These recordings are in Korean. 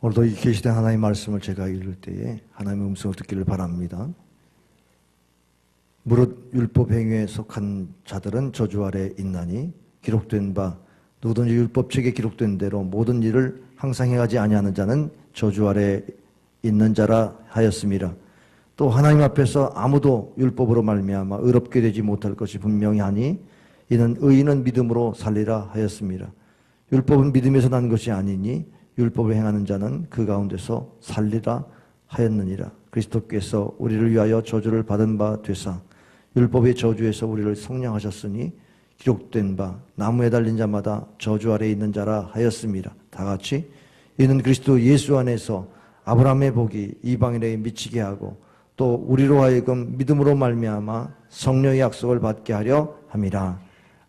오늘도 이 계시된 하나님의 말씀을 제가 읽을 때에 하나님의 음성을 듣기를 바랍니다. 무릇 율법 행위에 속한 자들은 저주 아래 있나니 기록된 바 누구든지 율법책에 기록된 대로 모든 일을 항상 행하지 아니하는 자는 저주 아래 있는 자라 하였음이라. 또 하나님 앞에서 아무도 율법으로 말미암아 의롭게 되지 못할 것이 분명히 하니 이는 의인은 믿음으로 살리라 하였음이라. 율법은 믿음에서 난 것이 아니니 율법을 행하는 자는 그 가운데서 살리라 하였느니라. 그리스도께서 우리를 위하여 저주를 받은 바 되사 율법의 저주에서 우리를 속량하셨으니 기록된 바 나무에 달린 자마다 저주 아래 있는 자라 하였습니다. 다 같이 이는 그리스도 예수 안에서 아브라함의 복이 이방인에게 미치게 하고 또 우리로 하여금 믿음으로 말미암아 성령의 약속을 받게 하려 함이라.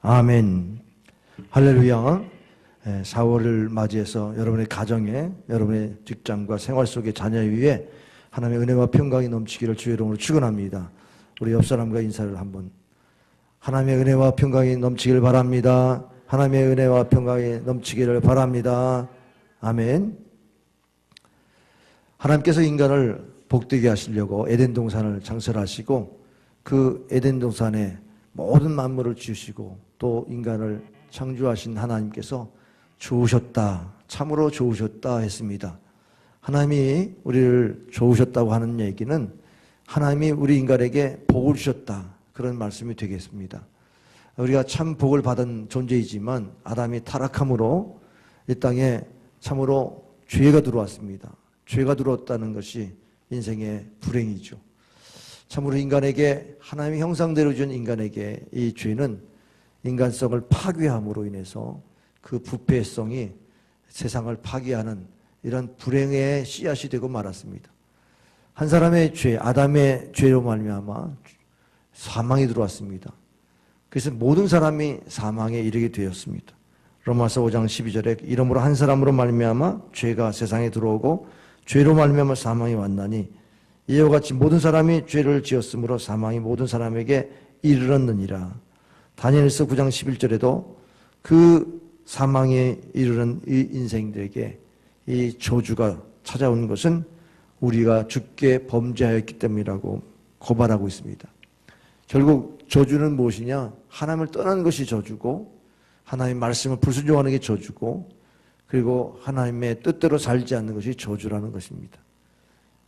아멘. 할렐루야. 4월을 맞이해서 여러분의 가정에, 여러분의 직장과 생활 속의 자녀 위에 하나님의 은혜와 평강이 넘치기를 주의 이름으로 축원합니다. 우리 옆 사람과 인사를 한번. 하나님의 은혜와 평강이 넘치기를 바랍니다. 하나님의 은혜와 평강이 넘치기를 바랍니다. 아멘. 하나님께서 인간을 복되게 하시려고 에덴 동산을 창설하시고 그 에덴 동산에 모든 만물을 지으시고 또 인간을 창조하신 하나님께서 좋으셨다, 참으로 좋으셨다 했습니다. 하나님이 우리를 좋으셨다고 하는 얘기는 하나님이 우리 인간에게 복을 주셨다, 그런 말씀이 되겠습니다. 우리가 참 복을 받은 존재이지만 아담이 타락함으로 이 땅에 참으로 죄가 들어왔습니다. 죄가 들어왔다는 것이 인생의 불행이죠. 참으로 인간에게, 하나님의 형상대로 준 인간에게 이 죄는 인간성을 파괴함으로 인해서 그 부패성이 세상을 파괴하는 이런 불행의 씨앗이 되고 말았습니다. 한 사람의 죄, 아담의 죄로 말미암아 사망이 들어왔습니다. 그래서 모든 사람이 사망에 이르게 되었습니다. 로마서 5장 12절에 이러므로 한 사람으로 말미암아 죄가 세상에 들어오고 죄로 말미암아 사망이 왔나니 이와 같이 모든 사람이 죄를 지었으므로 사망이 모든 사람에게 이르렀느니라. 다니엘서 9장 11절에도 그 사망에 이르는 이 인생들에게 이 저주가 찾아오는 것은 우리가 주께 범죄하였기 때문이라고 고발하고 있습니다. 결국 저주는 무엇이냐? 하나님을 떠나는 것이 저주고 하나님의 말씀을 불순종하는 게 저주고 그리고 하나님의 뜻대로 살지 않는 것이 저주라는 것입니다.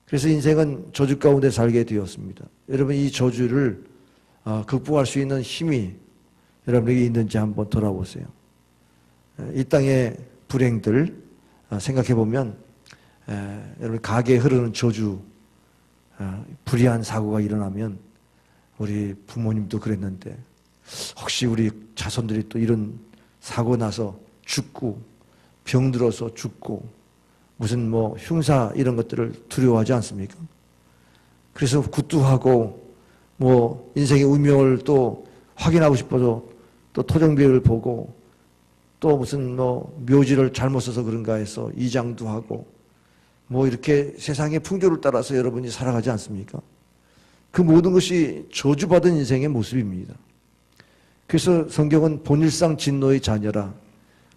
그래서 인생은 저주 가운데 살게 되었습니다. 여러분 이 저주를 극복할 수 있는 힘이 여러분에게 있는지 한번 돌아보세요. 이 땅의 불행들 생각해보면 여러분 가게에 흐르는 저주, 불의한 사고가 일어나면 우리 부모님도 그랬는데 혹시 우리 자손들이 또 이런 사고 나서 죽고 병들어서 죽고 무슨 뭐 흉사 이런 것들을 두려워하지 않습니까? 그래서 굿두하고 뭐 인생의 운명을 또 확인하고 싶어서 또 토정비를 보고 또 무슨 뭐 묘지를 잘못 써서 그런가 해서 이장도 하고 뭐 이렇게 세상의 풍조를 따라서 여러분이 살아가지 않습니까? 그 모든 것이 저주받은 인생의 모습입니다. 그래서 성경은 본일상 진노의 자녀라.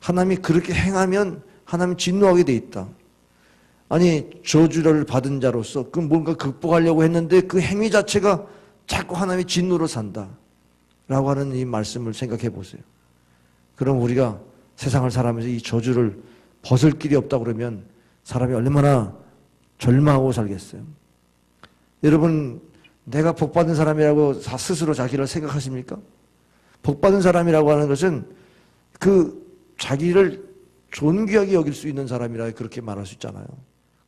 하나님이 그렇게 행하면 하나님 진노하게 돼 있다. 아니 저주를 받은 자로서 그 뭔가 극복하려고 했는데 그 행위 자체가 자꾸 하나님의 진노로 산다 라고 하는 이 말씀을 생각해 보세요. 그럼 우리가 세상을 살아가면서 이 저주를 벗을 길이 없다 그러면 사람이 얼마나 절망하고 살겠어요. 여러분 내가 복받은 사람이라고 스스로 자기를 생각하십니까? 복받은 사람이라고 하는 것은 그 자기를 존귀하게 여길 수 있는 사람이라 그렇게 말할 수 있잖아요.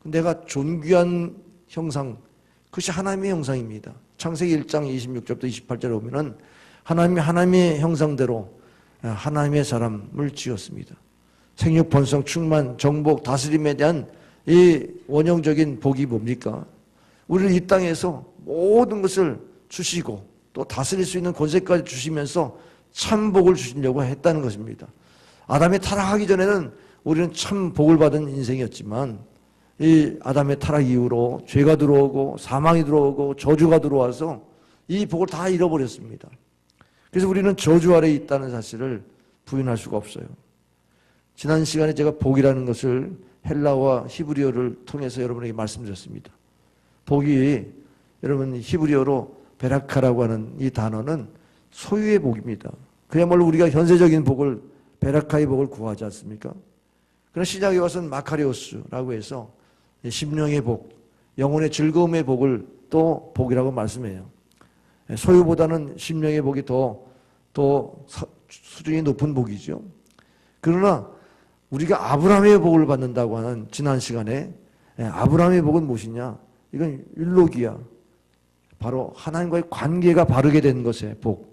내가 존귀한 형상, 그것이 하나님의 형상입니다. 창세기 1장 26절부터 28절에 보면은 하나님의 형상대로 하나님의 사람을 지었습니다. 생육, 번성, 충만, 정복, 다스림에 대한 이 원형적인 복이 뭡니까? 우리를 이 땅에서 모든 것을 주시고 또 다스릴 수 있는 권세까지 주시면서 참 복을 주시려고 했다는 것입니다. 아담이 타락하기 전에는 우리는 참 복을 받은 인생이었지만 이 아담의 타락 이후로 죄가 들어오고 사망이 들어오고 저주가 들어와서 이 복을 다 잃어버렸습니다. 그래서 우리는 저주 아래에 있다는 사실을 부인할 수가 없어요. 지난 시간에 제가 복이라는 것을 헬라와 히브리어를 통해서 여러분에게 말씀드렸습니다. 복이 여러분 히브리어로 베라카라고 하는 이 단어는 소유의 복입니다. 그야말로 우리가 현세적인 복을 베라카의 복을 구하지 않습니까? 그러나 신약에 와서는 마카리오스라고 해서 심령의 복, 영혼의 즐거움의 복을 또 복이라고 말씀해요. 소유보다는 심령의 복이 더 수준이 높은 복이죠. 그러나 우리가 아브라함의 복을 받는다고 하는 지난 시간에 아브라함의 복은 무엇이냐? 이건 율로기야. 바로 하나님과의 관계가 바르게 된 것의 복.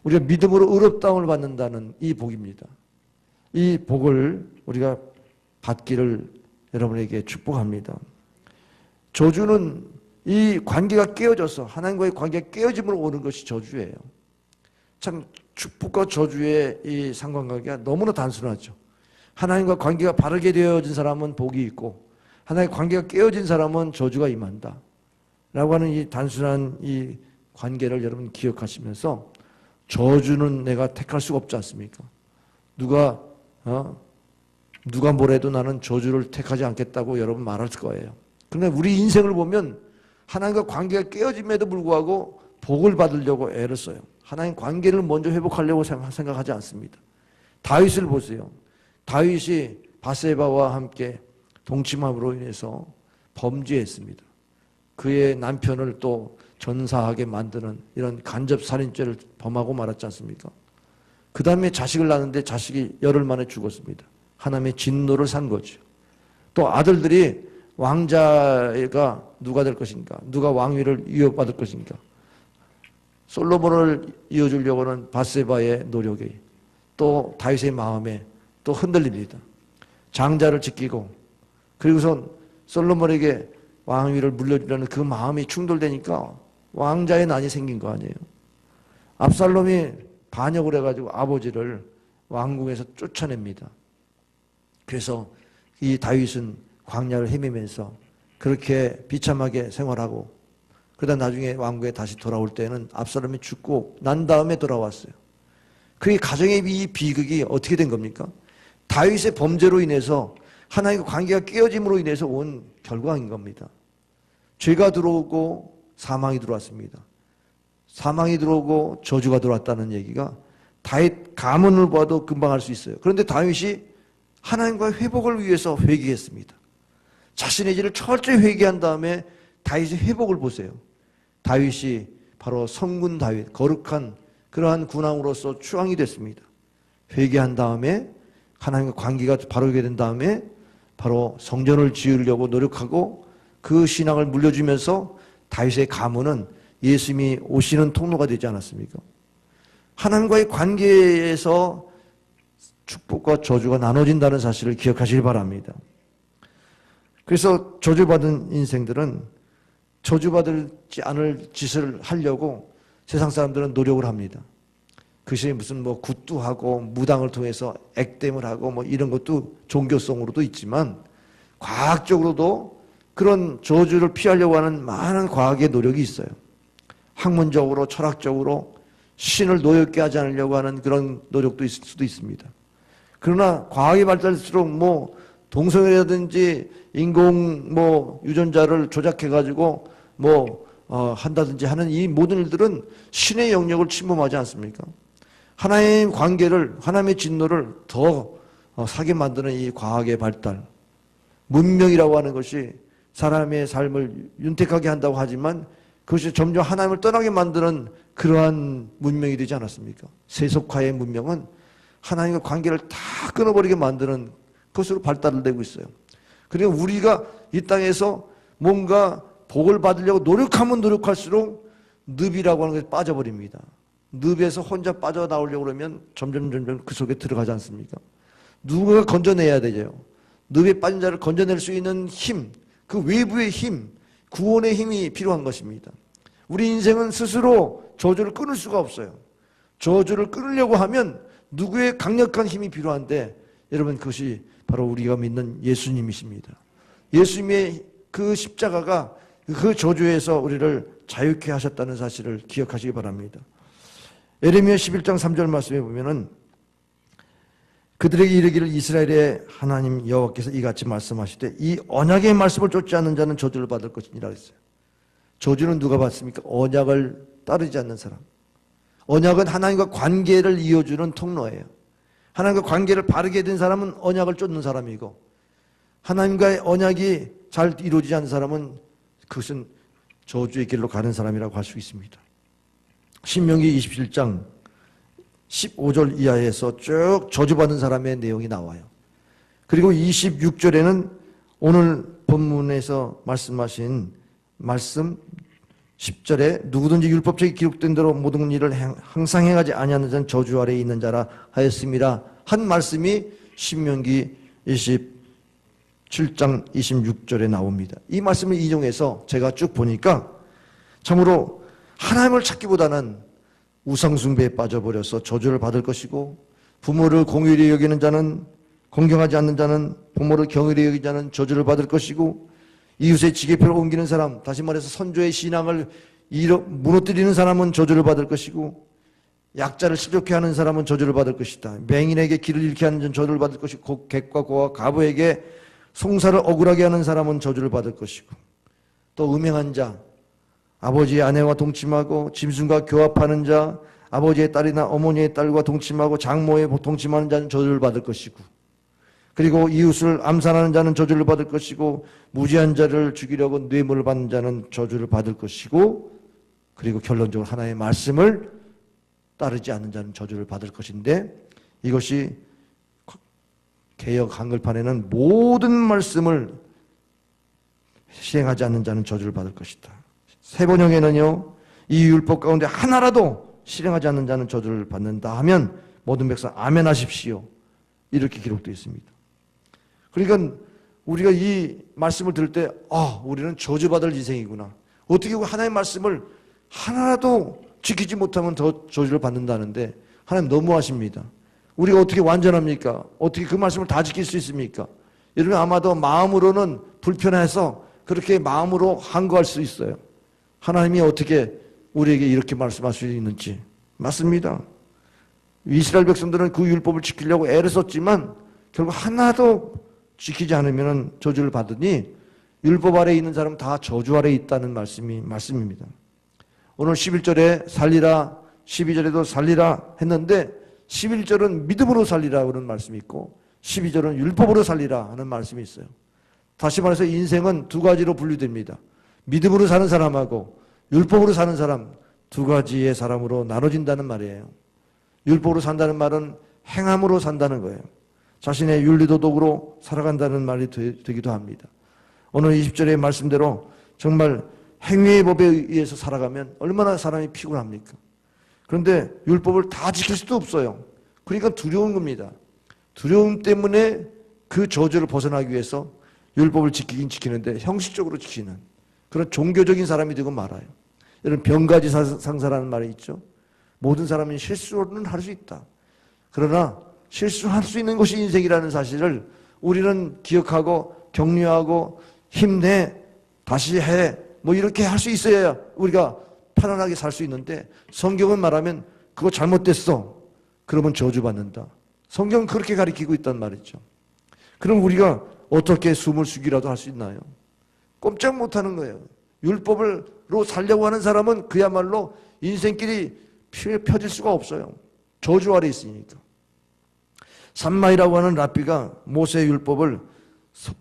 우리가 믿음으로 의롭다움을 받는다는 이 복입니다. 이 복을 우리가 받기를 여러분에게 축복합니다. 저주는 이 관계가 깨어져서 하나님과의 관계가 깨어짐으로 오는 것이 저주예요. 참 축복과 저주의 이 상관관계가 너무나 단순하죠. 하나님과 관계가 바르게 되어진 사람은 복이 있고 하나님과 관계가 깨어진 사람은 저주가 임한다 라고 하는 이 단순한 이 관계를 여러분 기억하시면서 저주는 내가 택할 수가 없지 않습니까? 누가 뭐래도 나는 저주를 택하지 않겠다고 여러분 말할 거예요. 그런데 우리 인생을 보면 하나님과 관계가 깨어짐에도 불구하고 복을 받으려고 애를 써요. 하나님 관계를 먼저 회복하려고 생각하지 않습니다. 다윗을 보세요. 다윗이 바세바와 함께 동침함으로 인해서 범죄했습니다. 그의 남편을 또 전사하게 만드는 이런 간접살인죄를 범하고 말았지 않습니까? 그 다음에 자식을 낳았는데 자식이 열흘 만에 죽었습니다. 하나님의 진노를 산 거죠. 또 아들들이 왕자가 누가 될 것인가? 누가 왕위를 이어받을 것인가? 솔로몬을 이어주려고는 바세바의 노력이 또 다윗의 마음에 또 흔들립니다. 장자를 지키고 그리고선 솔로몬에게 왕위를 물려주려는 그 마음이 충돌되니까 왕자의 난이 생긴 거 아니에요. 압살롬이 반역을 해가지고 아버지를 왕궁에서 쫓아냅니다. 그래서 이 다윗은 광야를 헤매면서 그렇게 비참하게 생활하고 그러다 나중에 왕궁에 다시 돌아올 때는 압살롬이 죽고 난 다음에 돌아왔어요. 그게 가정의 이 비극이 어떻게 된 겁니까? 다윗의 범죄로 인해서 하나님과 관계가 깨어짐으로 인해서 온 결과인 겁니다. 죄가 들어오고 사망이 들어왔습니다. 사망이 들어오고 저주가 들어왔다는 얘기가 다윗 가문을 봐도 금방 알 수 있어요. 그런데 다윗이 하나님과 회복을 위해서 회개했습니다. 자신의 죄를 철저히 회개한 다음에 다윗의 회복을 보세요. 다윗이 바로 성군 다윗, 거룩한 그러한 군왕으로서 추앙이 됐습니다. 회개한 다음에 하나님과 관계가 바르게 된 다음에 바로 성전을 지으려고 노력하고 그 신앙을 물려주면서 다윗의 가문은 예수님이 오시는 통로가 되지 않았습니까? 하나님과의 관계에서 축복과 저주가 나눠진다는 사실을 기억하시기 바랍니다. 그래서 저주받은 인생들은 저주받지 않을 짓을 하려고 세상 사람들은 노력을 합니다. 그것이 무슨 굿도하고 무당을 통해서 액땜을 하고 이런 것도 종교성으로도 있지만 과학적으로도 그런 저주를 피하려고 하는 많은 과학의 노력이 있어요. 학문적으로 철학적으로 신을 노엽게 하지 않으려고 하는 그런 노력도 있을 수도 있습니다. 그러나 과학이 발달할수록 동성애라든지 인공 유전자를 조작해가지고 한다든지 하는 이 모든 일들은 신의 영역을 침범하지 않습니까? 하나님 관계를, 하나님의 진노를 더 사게 만드는 이 과학의 발달, 문명이라고 하는 것이 사람의 삶을 윤택하게 한다고 하지만 그것이 점점 하나님을 떠나게 만드는 그러한 문명이 되지 않았습니까? 세속화의 문명은 하나님과 관계를 다 끊어버리게 만드는 것으로 발달을 되고 있어요. 그리고 우리가 이 땅에서 뭔가 복을 받으려고 노력하면 노력할수록 늪이라고 하는 것에 빠져버립니다. 늪에서 혼자 빠져나오려고 그러면 점점 그 속에 들어가지 않습니까? 누군가 건져내야 되죠. 늪에 빠진 자를 건져낼 수 있는 힘, 그 외부의 힘, 구원의 힘이 필요한 것입니다. 우리 인생은 스스로 저주를 끊을 수가 없어요. 저주를 끊으려고 하면 누구의 강력한 힘이 필요한데 여러분 그것이 바로 우리가 믿는 예수님이십니다. 예수님의 그 십자가가 그 저주에서 우리를 자유케 하셨다는 사실을 기억하시기 바랍니다. 예레미야 11장 3절 말씀에 보면은 그들에게 이르기를 이스라엘의 하나님 여호와께서 이같이 말씀하시되 이 언약의 말씀을 쫓지 않는 자는 저주를 받을 것이니라 했어요. 저주는 누가 받습니까? 언약을 따르지 않는 사람. 언약은 하나님과 관계를 이어주는 통로예요. 하나님과 관계를 바르게 된 사람은 언약을 쫓는 사람이고, 하나님과의 언약이 잘 이루어지지 않는 사람은 그것은 저주의 길로 가는 사람이라고 할 수 있습니다. 신명기 27장 15절 이하에서 쭉 저주받은 사람의 내용이 나와요. 그리고 26절에는 오늘 본문에서 말씀하신 말씀 10절에 누구든지 율법책에 기록된 대로 모든 일을 항상 행하지 아니하는 자는 저주 아래에 있는 자라 하였음이라 한 말씀이 신명기 27장 26절에 나옵니다. 이 말씀을 인용해서 제가 쭉 보니까 참으로 하나님을 찾기보다는 우상숭배에 빠져버려서 저주를 받을 것이고, 부모를 공의히 여기는 자는, 공경하지 않는 자는, 부모를 경의히 여기는 자는 저주를 받을 것이고, 이웃의 지게표를 옮기는 사람, 다시 말해서 선조의 신앙을 무너뜨리는 사람은 저주를 받을 것이고, 약자를 실족케 하는 사람은 저주를 받을 것이다. 맹인에게 길을 잃게 하는 자는 저주를 받을 것이고, 객과 고와 가부에게 송사를 억울하게 하는 사람은 저주를 받을 것이고, 또 음행한 자, 아버지의 아내와 동침하고 짐승과 교합하는 자, 아버지의 딸이나 어머니의 딸과 동침하고 장모에 동침하는 자는 저주를 받을 것이고, 그리고 이웃을 암살하는 자는 저주를 받을 것이고, 무지한 자를 죽이려고 뇌물을 받는 자는 저주를 받을 것이고, 그리고 결론적으로 하나님의 말씀을 따르지 않는 자는 저주를 받을 것인데, 이것이 개역 한글판에는 모든 말씀을 시행하지 않는 자는 저주를 받을 것이다. 세번역에는요, 이 율법 가운데 하나라도 실행하지 않는 자는 저주를 받는다 하면 모든 백성 아멘 하십시오, 이렇게 기록되어 있습니다. 그러니까 우리가 이 말씀을 들을 때 우리는 저주받을 인생이구나, 어떻게 하나님의 말씀을 하나라도 지키지 못하면 더 저주를 받는다는데, 하나님 너무하십니다. 우리가 어떻게 완전합니까? 어떻게 그 말씀을 다 지킬 수 있습니까? 여러분 아마도 마음으로는 불편해서 그렇게 마음으로 항거할 수 있어요. 하나님이 어떻게 우리에게 이렇게 말씀할 수 있는지. 맞습니다. 이스라엘 백성들은 그 율법을 지키려고 애를 썼지만 결국 하나도 지키지 않으면 저주를 받으니 율법 아래에 있는 사람은 다 저주 아래에 있다는 말씀입니다. 오늘 11절에 살리라, 12절에도 살리라 했는데 11절은 믿음으로 살리라 그런 말씀이 있고 12절은 율법으로 살리라 하는 말씀이 있어요. 다시 말해서 인생은 두 가지로 분류됩니다. 믿음으로 사는 사람하고 율법으로 사는 사람, 두 가지의 사람으로 나눠진다는 말이에요. 율법으로 산다는 말은 행함으로 산다는 거예요. 자신의 윤리도덕으로 살아간다는 말이 되기도 합니다. 오늘 20절의 말씀대로 정말 행위의 법에 의해서 살아가면 얼마나 사람이 피곤합니까? 그런데 율법을 다 지킬 수도 없어요. 그러니까 두려운 겁니다. 두려움 때문에 그 저주를 벗어나기 위해서 율법을 지키긴 지키는데 형식적으로 지키는 그런 종교적인 사람이 되고 말아요. 여러분 병가지 상사라는 말이 있죠. 모든 사람은 실수는 할 수 있다. 그러나 실수할 수 있는 것이 인생이라는 사실을 우리는 기억하고 격려하고 힘내, 다시 해, 이렇게 할 수 있어야 우리가 편안하게 살 수 있는데, 성경은 말하면 그거 잘못됐어, 그러면 저주받는다. 성경은 그렇게 가르치고 있단 말이죠. 그럼 우리가 어떻게 숨을 쉬기라도 할 수 있나요? 꼼짝 못하는 거예요. 율법으로 살려고 하는 사람은 그야말로 인생길이 펴질 수가 없어요. 저주 아래 있으니까. 삼마이라고 하는 랍비가 모세의 율법을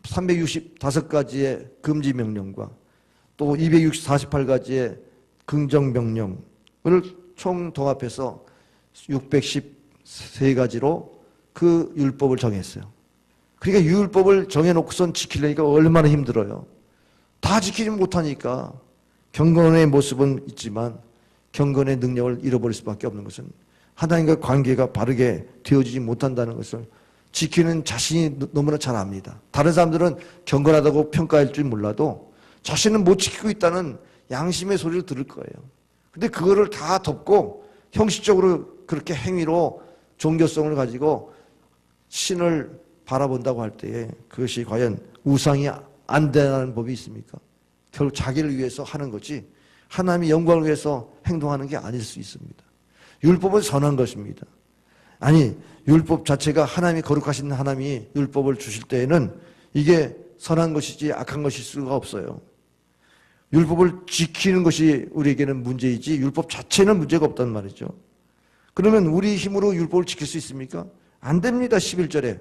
365가지의 금지 명령과 또 248가지의 긍정 명령을 총 통합해서 613가지로 그 율법을 정했어요. 그러니까 율법을 정해놓고선 지키려니까 얼마나 힘들어요. 다 지키지 못하니까 경건의 모습은 있지만 경건의 능력을 잃어버릴 수밖에 없는 것은 하나님과 관계가 바르게 되어지지 못한다는 것을 지키는 자신이 너무나 잘 압니다. 다른 사람들은 경건하다고 평가할 줄 몰라도 자신은 못 지키고 있다는 양심의 소리를 들을 거예요. 근데 그거를 다 덮고 형식적으로 그렇게 행위로 종교성을 가지고 신을 바라본다고 할 때에 그것이 과연 우상이 안 되는 법이 있습니까? 결국 자기를 위해서 하는 거지 하나님의 영광을 위해서 행동하는 게 아닐 수 있습니다. 율법은 선한 것입니다. 아니, 율법 자체가 하나님이 거룩하신 하나님이 율법을 주실 때에는 이게 선한 것이지 악한 것일 수가 없어요. 율법을 지키는 것이 우리에게는 문제이지 율법 자체는 문제가 없단 말이죠. 그러면 우리 힘으로 율법을 지킬 수 있습니까? 안 됩니다. 11절에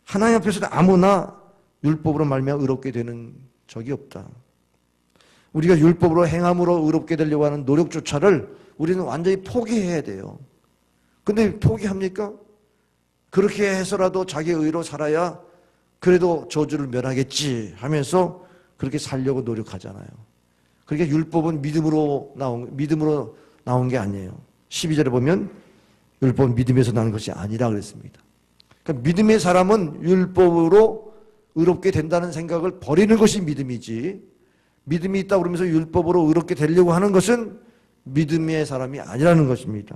하나님 앞에서는 아무나 율법으로 말미암아 의롭게 되는 적이 없다. 우리가 율법으로 행함으로 의롭게 되려고 하는 노력조차를 우리는 완전히 포기해야 돼요. 근데 포기합니까? 그렇게 해서라도 자기 의로 살아야 그래도 저주를 면하겠지 하면서 그렇게 살려고 노력하잖아요. 그러니까 율법은 믿음으로 나온 게 아니에요. 12절에 보면 율법은 믿음에서 나는 것이 아니라 그랬습니다. 그러니까 믿음의 사람은 율법으로 의롭게 된다는 생각을 버리는 것이 믿음이지, 믿음이 있다고 그러면서 율법으로 의롭게 되려고 하는 것은 믿음의 사람이 아니라는 것입니다.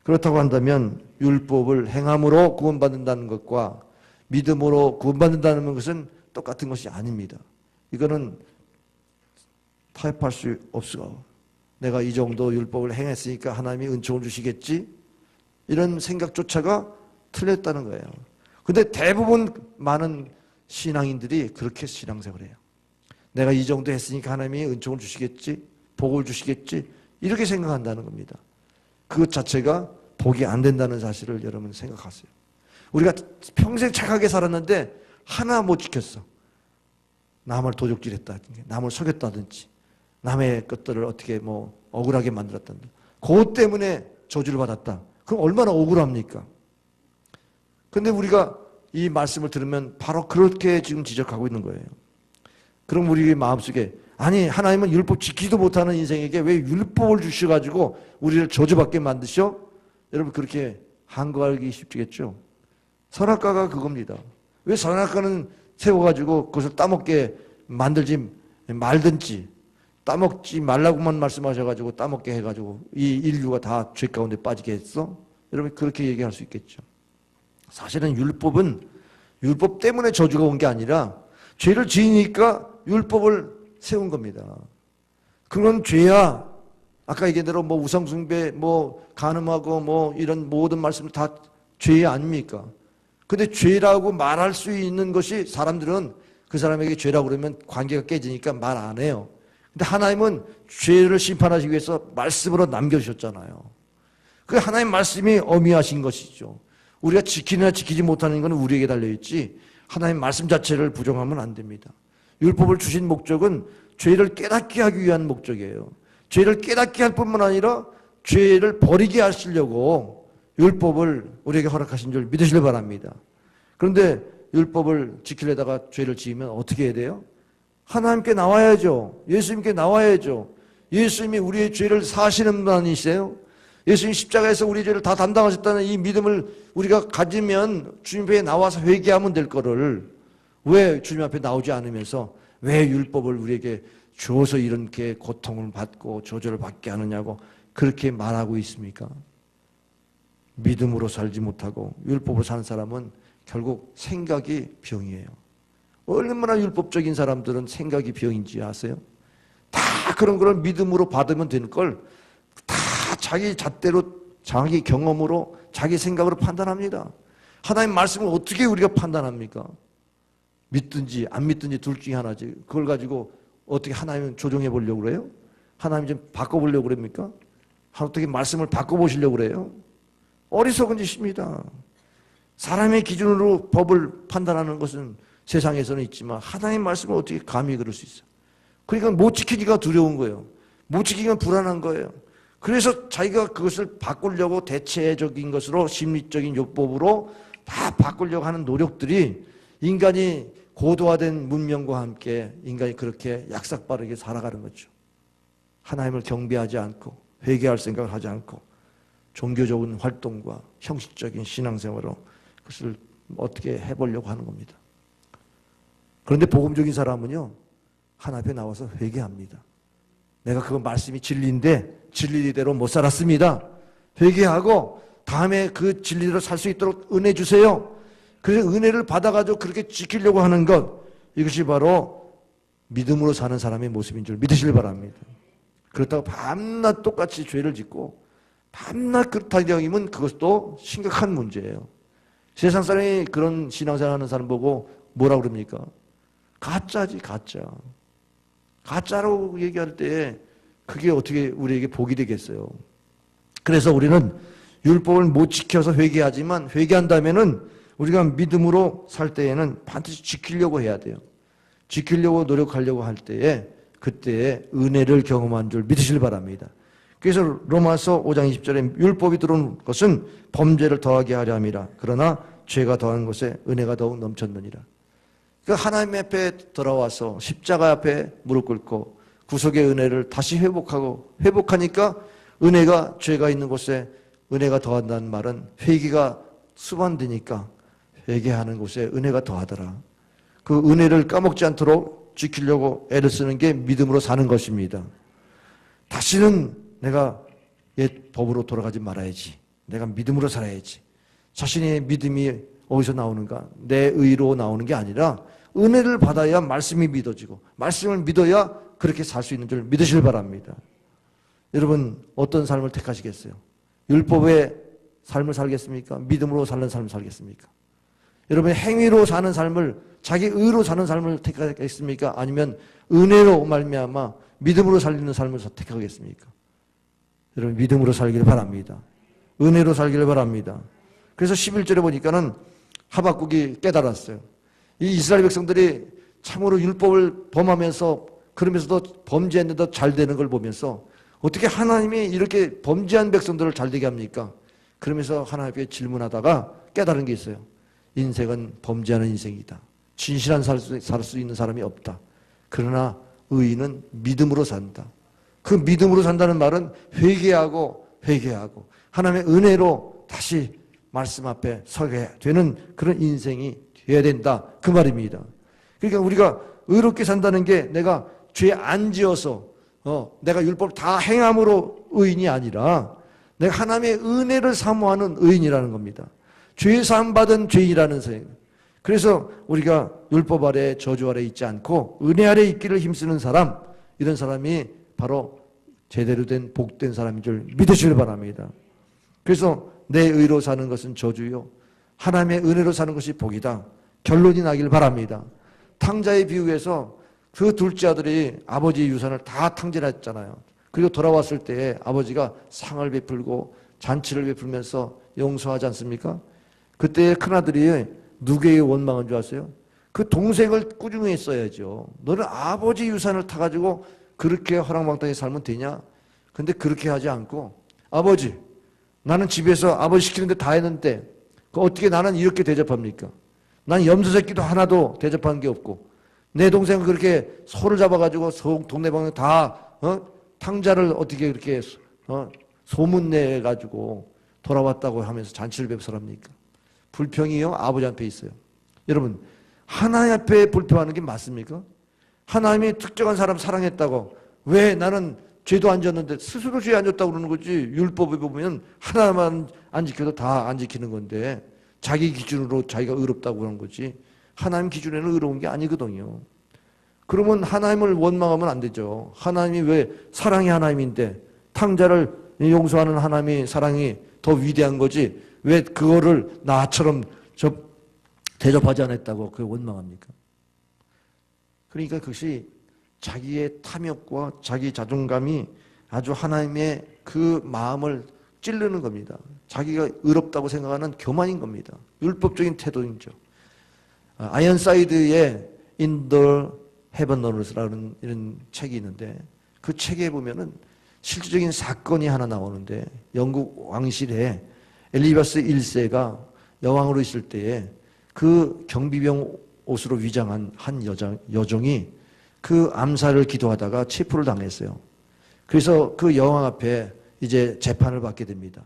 그렇다고 한다면 율법을 행함으로 구원받는다는 것과 믿음으로 구원받는다는 것은 똑같은 것이 아닙니다. 이거는 타협할 수 없어. 내가 이 정도 율법을 행했으니까 하나님이 은총을 주시겠지? 이런 생각조차가 틀렸다는 거예요. 근데 대부분 많은 신앙인들이 그렇게 신앙생활을 해요. 내가 이 정도 했으니까 하나님이 은총을 주시겠지? 복을 주시겠지? 이렇게 생각한다는 겁니다. 그것 자체가 복이 안 된다는 사실을 여러분 생각하세요. 우리가 평생 착하게 살았는데 하나 못 지켰어. 남을 도적질했다든지 남을 속였다든지 남의 것들을 어떻게 억울하게 만들었다든지 그것 때문에 저주를 받았다. 그럼 얼마나 억울합니까? 근데 우리가 이 말씀을 들으면 바로 그렇게 지금 지적하고 있는 거예요. 그럼 우리 마음속에 아니 하나님은 율법 지키지도 못하는 인생에게 왜 율법을 주셔가지고 우리를 저주받게 만드셔? 여러분 그렇게 한거하기 쉽겠죠? 선악과가 그겁니다. 왜 선악과는 세워가지고 그것을 따먹게 만들지 말든지 따먹지 말라고만 말씀하셔가지고 따먹게 해가지고 이 인류가 다 죄 가운데 빠지게 했어? 여러분 그렇게 얘기할 수 있겠죠. 사실은 율법은 율법 때문에 저주가 온 게 아니라 죄를 지으니까 율법을 세운 겁니다. 그건 죄야. 아까 얘기한 대로 우상숭배, 간음하고 이런 모든 말씀 다 죄 아닙니까? 근데 죄라고 말할 수 있는 것이 사람들은 그 사람에게 죄라고 그러면 관계가 깨지니까 말 안 해요. 근데 하나님은 죄를 심판하시기 위해서 말씀으로 남겨주셨잖아요. 그 하나님 말씀이 어미하신 것이죠. 우리가 지키느냐 지키지 못하는 건 우리에게 달려있지 하나님 말씀 자체를 부정하면 안 됩니다. 율법을 주신 목적은 죄를 깨닫게 하기 위한 목적이에요. 죄를 깨닫게 할 뿐만 아니라 죄를 버리게 하시려고 율법을 우리에게 허락하신 줄 믿으시길 바랍니다. 그런데 율법을 지키려다가 죄를 지으면 어떻게 해야 돼요? 하나님께 나와야죠. 예수님께 나와야죠. 예수님이 우리의 죄를 사시는 분이세요. 예수님 십자가에서 우리 죄를 다 담당하셨다는 이 믿음을 우리가 가지면 주님 앞에 나와서 회개하면 될 거를 왜 주님 앞에 나오지 않으면서 왜 율법을 우리에게 주어서 이렇게 고통을 받고 저주를 받게 하느냐고 그렇게 말하고 있습니까? 믿음으로 살지 못하고 율법으로 사는 사람은 결국 생각이 병이에요. 얼마나 율법적인 사람들은 생각이 병인지 아세요? 다 그런 걸 믿음으로 받으면 되는 걸 다 자기 잣대로 자기 경험으로 자기 생각으로 판단합니다. 하나님 말씀을 어떻게 우리가 판단합니까? 믿든지 안 믿든지 둘 중에 하나지. 그걸 가지고 어떻게 하나님을 조정해 보려고 그래요? 하나님 좀 바꿔보려고 그럽니까? 어떻게 말씀을 바꿔보시려고 그래요? 어리석은 짓입니다. 사람의 기준으로 법을 판단하는 것은 세상에서는 있지만 하나님 말씀을 어떻게 감히 그럴 수 있어요? 그러니까 못 지키기가 두려운 거예요. 못 지키기가 불안한 거예요. 그래서 자기가 그것을 바꾸려고 대체적인 것으로 심리적인 요법으로 다 바꾸려고 하는 노력들이 인간이 고도화된 문명과 함께 인간이 그렇게 약삭빠르게 살아가는 거죠. 하나님을 경배하지 않고 회개할 생각을 하지 않고 종교적인 활동과 형식적인 신앙생활로 그것을 어떻게 해보려고 하는 겁니다. 그런데 복음적인 사람은요, 하나님 앞에 나와서 회개합니다. 내가 그 말씀이 진리인데 진리대로 못 살았습니다. 회개하고 다음에 그 진리대로 살 수 있도록 은혜 주세요. 그래서 은혜를 받아가지고 그렇게 지키려고 하는 것, 이것이 바로 믿음으로 사는 사람의 모습인 줄 믿으시길 바랍니다. 그렇다고 밤낮 똑같이 죄를 짓고 밤낮 그렇다는 경우면 그것도 심각한 문제예요. 세상 사람이 그런 신앙생활 하는 사람 보고 뭐라 그럽니까? 가짜지, 가짜. 가짜로 얘기할 때 그게 어떻게 우리에게 복이 되겠어요? 그래서 우리는 율법을 못 지켜서 회개하지만 회개한다면은 우리가 믿음으로 살 때에는 반드시 지키려고 해야 돼요. 지키려고 노력하려고 할 때에 그때에 은혜를 경험한 줄 믿으시길 바랍니다. 그래서 로마서 5장 20절에 율법이 들어온 것은 범죄를 더하게 하려 함이라. 그러나 죄가 더한 것에 은혜가 더욱 넘쳤느니라. 그러니까 하나님 앞에 돌아와서 십자가 앞에 무릎 꿇고 구속의 은혜를 다시 회복하니까 은혜가 죄가 있는 곳에 은혜가 더한다는 말은 회개가 수반되니까 회개하는 곳에 은혜가 더하더라. 그 은혜를 까먹지 않도록 지키려고 애를 쓰는 게 믿음으로 사는 것입니다. 다시는 내가 옛 법으로 돌아가지 말아야지. 내가 믿음으로 살아야지. 자신의 믿음이 어디서 나오는가? 내 의로 나오는 게 아니라 은혜를 받아야 말씀이 믿어지고 말씀을 믿어야 그렇게 살 수 있는 줄 믿으시길 바랍니다. 여러분 어떤 삶을 택하시겠어요? 율법의 삶을 살겠습니까? 믿음으로 사는 삶을 살겠습니까? 여러분 행위로 사는 삶을 자기 의로 사는 삶을 택하겠습니까? 아니면 은혜로 말미암아 믿음으로 살리는 삶을 택하겠습니까? 여러분 믿음으로 살기를 바랍니다. 은혜로 살기를 바랍니다. 그래서 11절에 보니까는 하박국이 깨달았어요. 이 이스라엘 백성들이 참으로 율법을 범하면서 그러면서도 범죄했는데 잘 되는 걸 보면서 어떻게 하나님이 이렇게 범죄한 백성들을 잘 되게 합니까? 그러면서 하나님께 질문하다가 깨달은 게 있어요. 인생은 범죄하는 인생이다. 진실한 살 수 있는 사람이 없다. 그러나 의인은 믿음으로 산다. 그 믿음으로 산다는 말은 회개하고 하나님의 은혜로 다시 말씀 앞에 서게 되는 그런 인생이 되어야 된다. 그 말입니다. 그러니까 우리가 의롭게 산다는 게 내가 죄 안 지어서 내가 율법을 다 행함으로 의인이 아니라 내가 하나님의 은혜를 사모하는 의인이라는 겁니다. 죄 사함 받은 죄인이라는 생. 그래서 우리가 율법 아래 저주 아래 있지 않고 은혜 아래 있기를 힘쓰는 사람, 이런 사람이 바로 제대로 된 복된 사람인 줄 믿으시길 바랍니다. 그래서 내 의로 사는 것은 저주요 하나님의 은혜로 사는 것이 복이다. 결론이 나길 바랍니다. 탕자의 비유에서 그 둘째 아들이 아버지의 유산을 다 탕진했잖아요. 그리고 돌아왔을 때 아버지가 상을 베풀고 잔치를 베풀면서 용서하지 않습니까? 그때 큰아들이 누구의 원망한 줄 아세요? 그 동생을 꾸중히 했어야죠. 너는 아버지 유산을 타가지고 그렇게 허랑방탕하게 살면 되냐? 근데 그렇게 하지 않고 아버지, 나는 집에서 아버지 시키는 데 다 했는데 어떻게 나는 이렇게 대접합니까? 난 염소 새끼도 하나도 대접한 게 없고 내 동생은 그렇게 소를 잡아가지고 동네방네 다 탕자를 어떻게 그렇게 소문내가지고 돌아왔다고 하면서 잔치를 베풀합니까? 불평이요 아버지한테 있어요. 여러분 하나님 앞에 불평하는 게 맞습니까? 하나님이 특정한 사람 사랑했다고 왜 나는 죄도 안 졌는데 스스로 죄 안 졌다고 그러는 거지. 율법에 보면 하나만 안 지켜도 다 안 지키는 건데 자기 기준으로 자기가 의롭다고 그러는 거지 하나님 기준에는 의로운 게 아니거든요. 그러면 하나님을 원망하면 안 되죠. 하나님이 왜 사랑의 하나님인데 탕자를 용서하는 하나님의 사랑이 더 위대한 거지 왜 그거를 나처럼 대접하지 않았다고 그걸 원망합니까? 그러니까 그것이 자기의 탐욕과 자기 자존감이 아주 하나님의 그 마음을 찌르는 겁니다. 자기가 의롭다고 생각하는 교만인 겁니다. 율법적인 태도이죠. 아이언사이드의 In the Heavenli라는 이런 책이 있는데 그 책에 보면은 실질적인 사건이 하나 나오는데 영국 왕실에 엘리자베스 1세가 여왕으로 있을 때에 그 경비병 옷으로 위장한 한 여종이 그 암살을 기도하다가 체포를 당했어요. 그래서 그 여왕 앞에 이제 재판을 받게 됩니다.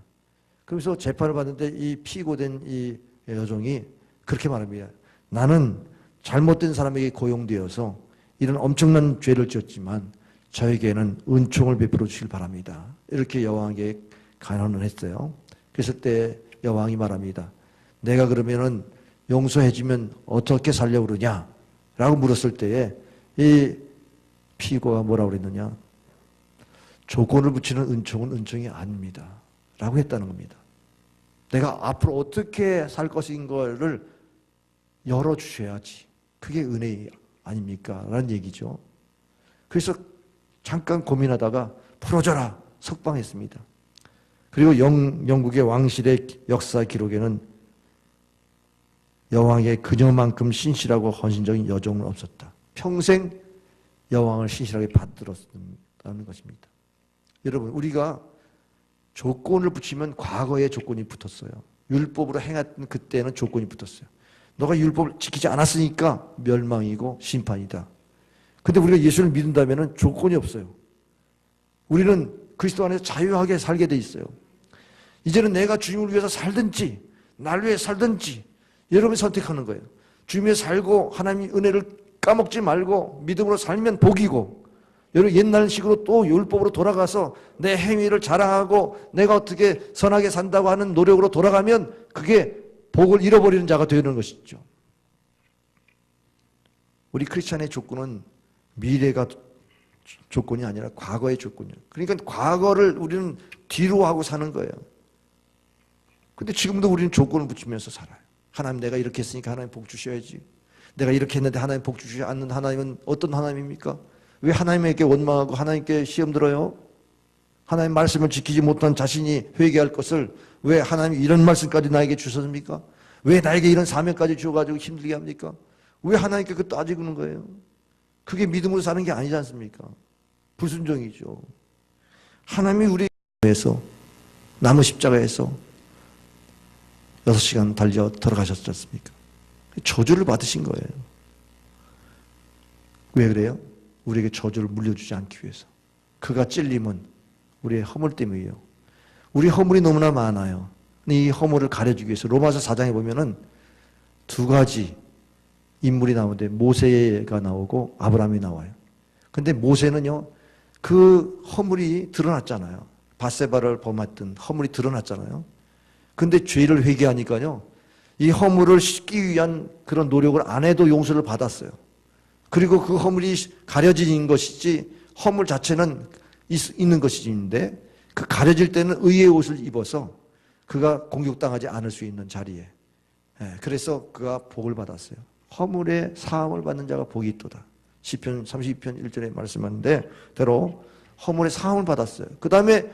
그래서 재판을 받는데 이 피고된 이 여종이 그렇게 말합니다. 나는 잘못된 사람에게 고용되어서 이런 엄청난 죄를 지었지만 저에게는 은총을 베풀어 주시길 바랍니다. 이렇게 여왕에게 간언을 했어요. 그랬을 때 여왕이 말합니다. 내가 그러면은 용서해주면 어떻게 살려고 그러냐? 라고 물었을 때에 이 피고가 뭐라고 그랬느냐? 조건을 붙이는 은총은 은총이 아닙니다. 라고 했다는 겁니다. 내가 앞으로 어떻게 살 것인 거를 열어주셔야지. 그게 은혜 아닙니까? 라는 얘기죠. 그래서 잠깐 고민하다가 풀어줘라 석방했습니다. 그리고 영국의 왕실의 역사 기록에는 여왕의 그녀만큼 신실하고 헌신적인 여종은 없었다. 평생 여왕을 신실하게 받들었다는 것입니다. 여러분, 우리가 조건을 붙이면 과거에 조건이 붙었어요. 율법으로 행했던 그때는 조건이 붙었어요. 너가 율법을 지키지 않았으니까 멸망이고 심판이다. 근데 우리가 예수를 믿는다면 조건이 없어요. 우리는 그리스도 안에서 자유하게 살게 돼 있어요. 이제는 내가 주님을 위해서 살든지 날 위해 살든지 여러분이 선택하는 거예요. 주님 위해 살고 하나님의 은혜를 까먹지 말고 믿음으로 살면 복이고, 여러분 옛날식으로 또 율법으로 돌아가서 내 행위를 자랑하고 내가 어떻게 선하게 산다고 하는 노력으로 돌아가면 그게 복을 잃어버리는 자가 되는 것이죠. 우리 크리스찬의 조건은 미래가 조건이 아니라 과거의 조건이에요. 그러니까 과거를 우리는 뒤로 하고 사는 거예요. 근데 지금도 우리는 조건을 붙이면서 살아요. 하나님, 내가 이렇게 했으니까 하나님 복 주셔야지. 내가 이렇게 했는데 하나님 복 주시지 않는 하나님은 어떤 하나님입니까? 왜 하나님에게 원망하고 하나님께 시험 들어요? 하나님 말씀을 지키지 못한 자신이 회개할 것을 왜 하나님이 이런 말씀까지 나에게 주셨습니까? 왜 나에게 이런 사명까지 주어가지고 힘들게 합니까? 왜 하나님께 그 따지는 거예요? 그게 믿음으로 사는 게 아니지 않습니까? 불순종이죠. 하나님이 우리에서 나무 십자가에서 6시간 달려 들어가셨지 않습니까? 저주를 받으신 거예요. 왜 그래요? 우리에게 저주를 물려주지 않기 위해서. 그가 찔림은 우리의 허물 때문이에요. 우리 허물이 너무나 많아요. 이 허물을 가려주기 위해서 로마서 4장에 보면은 두 가지 인물이 나오는데 모세가 나오고 아브라함이 나와요. 근데 모세는요, 그 허물이 드러났잖아요. 밧세바를 범했던 허물이 드러났잖아요. 근데 죄를 회개하니까요, 이 허물을 씻기 위한 그런 노력을 안 해도 용서를 받았어요. 그리고 그 허물이 가려진 것이지 허물 자체는 있는 것인데 그 가려질 때는 의의 옷을 입어서 그가 공격당하지 않을 수 있는 자리에, 그래서 그가 복을 받았어요. 허물의 사함을 받는 자가 복이 있도다. 시편 32편 1절에 말씀하는데 대로 허물의 사함을 받았어요. 그 다음에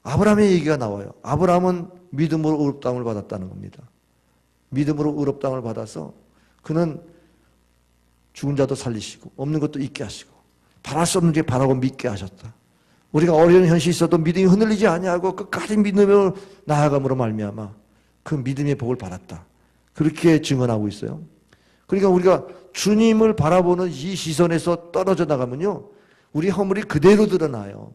아브라함의 얘기가 나와요. 아브라함은 믿음으로 의롭다함을 받았다는 겁니다. 믿음으로 의롭다함을 받아서 그는 죽은 자도 살리시고 없는 것도 있게 하시고 바랄 수 없는 게 바라고 믿게 하셨다. 우리가 어려운 현실이 있어도 믿음이 흔들리지 아니하고 끝까지 믿음으로 나아감으로 말미암아 그 믿음의 복을 받았다. 그렇게 증언하고 있어요. 그러니까 우리가 주님을 바라보는 이 시선에서 떨어져 나가면요, 우리 허물이 그대로 드러나요.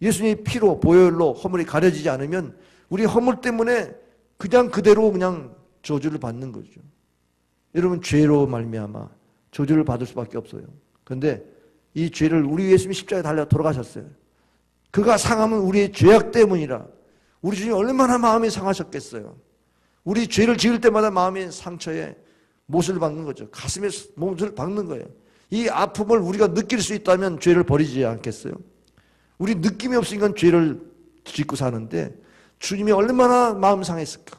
예수님의 피로 보혈로 허물이 가려지지 않으면 우리 허물 때문에 그냥 그대로 그냥 저주를 받는 거죠. 여러분, 죄로 말미암아 저주를 받을 수밖에 없어요. 그런데 이 죄를 우리 예수님이 십자가에 달려 돌아가셨어요. 그가 상함은 우리의 죄악 때문이라. 우리 주님이 얼마나 마음이 상하셨겠어요. 우리 죄를 지을 때마다 마음의 상처에 못을 박는 거죠. 가슴에 못을 박는 거예요. 이 아픔을 우리가 느낄 수 있다면 죄를 버리지 않겠어요? 우리 느낌이 없으니까 죄를 짓고 사는데 주님이 얼마나 마음 상했을까?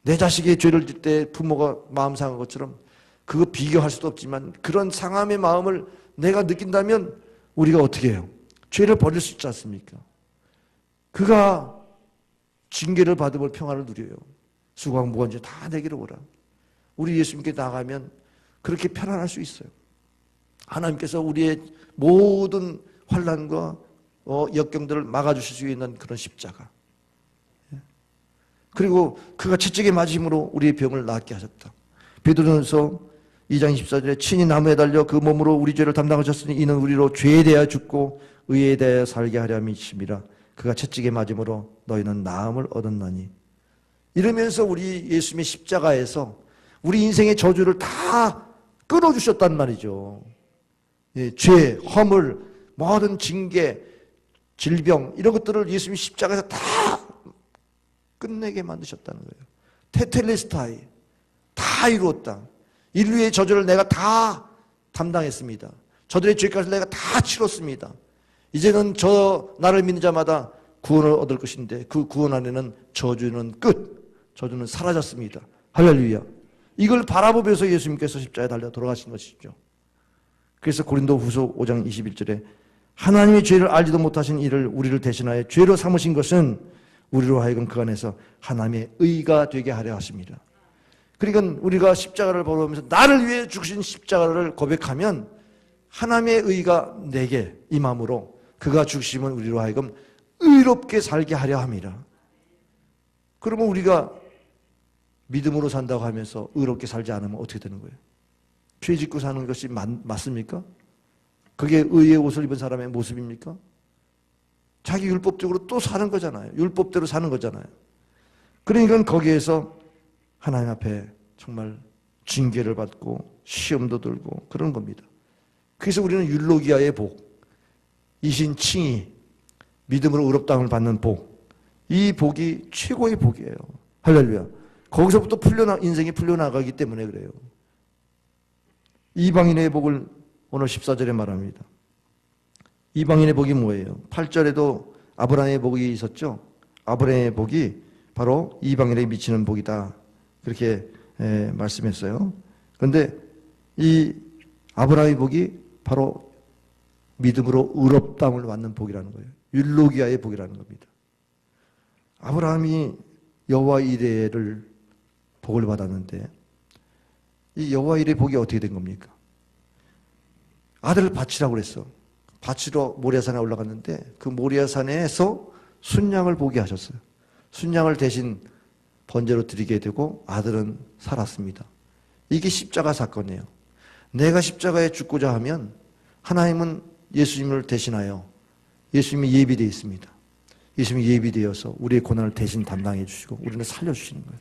내 자식의 죄를 짓을 때 부모가 마음 상한 것처럼 그거 비교할 수도 없지만 그런 상함의 마음을 내가 느낀다면 우리가 어떻게 해요? 죄를 버릴 수 있지 않습니까? 그가 징계를 받으면 평안을 누려요. 수고무건지 다 내게로 오라. 우리 예수님께 나가면 그렇게 편안할 수 있어요. 하나님께서 우리의 모든 환난과 역경들을 막아주실 수 있는 그런 십자가. 그리고 그가 채찍에 맞음으로 우리의 병을 낫게 하셨다. 베드로전서 2장 24절에 친히 나무에 달려 그 몸으로 우리 죄를 담당하셨으니 이는 우리로 죄에 대하여 죽고 의에 대하여 살게 하려 함이심이라. 그가 채찍에 맞음으로 너희는 나음을 얻었나니. 이러면서 우리 예수님의 십자가에서 우리 인생의 저주를 다 끊어주셨단 말이죠. 죄, 허물, 모든 징계, 질병 이런 것들을 예수님이 십자가에서 다 끝내게 만드셨다는 거예요. 테텔레스타이, 다 이루었다. 인류의 저주를 내가 다 담당했습니다. 저들의 죄값을 내가 다 치렀습니다. 이제는 나를 믿는 자마다 구원을 얻을 것인데 그 구원 안에는 저주는 끝, 저주는 사라졌습니다. 할렐루야. 이걸 바라보면서 예수님께서 십자가에 달려 돌아가신 것이죠. 그래서 고린도후서 5장 21절에 하나님이 죄를 알지도 못하신 이를 우리를 대신하여 죄로 삼으신 것은 우리로 하여금 그 안에서 하나님의 의가 되게 하려 하십니다. 그러니까 우리가 십자가를 바라보면서 나를 위해 죽으신 십자가를 고백하면 하나님의 의가 내게 임함으로 그가 죽으시면 우리로 하여금 의롭게 살게 하려 합니다. 그러면 우리가 믿음으로 산다고 하면서 의롭게 살지 않으면 어떻게 되는 거예요? 죄 짓고 사는 것이 맞습니까? 그게 의의 옷을 입은 사람의 모습입니까? 자기 율법적으로 또 사는 거잖아요. 율법대로 사는 거잖아요. 그러니까 거기에서 하나님 앞에 정말 징계를 받고 시험도 들고 그런 겁니다. 그래서 우리는 율로기아의 복, 이신칭의, 믿음으로 의롭다함을 받는 복, 이 복이 최고의 복이에요. 할렐루야. 거기서부터 인생이 풀려나가기 때문에 그래요. 이방인의 복을 오늘 14절에 말합니다. 이방인의 복이 뭐예요? 8절에도 아브라함의 복이 있었죠. 아브라함의 복이 바로 이방인에게 미치는 복이다. 그렇게 말씀했어요. 그런데 이 아브라함의 복이 바로 믿음으로 의롭다함을 받는 복이라는 거예요. 율로기아의 복이라는 겁니다. 아브라함이 여호와 이레를 복을 받았는데 이 여호와 이레의 복이 어떻게 된 겁니까? 아들을 바치라고 그랬어. 바치러 모리아산에 올라갔는데 그 모리아산에서 순양을 보게 하셨어요. 순양을 대신 번제로 드리게 되고 아들은 살았습니다. 이게 십자가 사건이에요. 내가 십자가에 죽고자 하면 하나님은 예수님을 대신하여 예수님이 예비되어 있습니다. 예수님이 예비되어서 우리의 고난을 대신 담당해 주시고 우리를 살려주시는 거예요.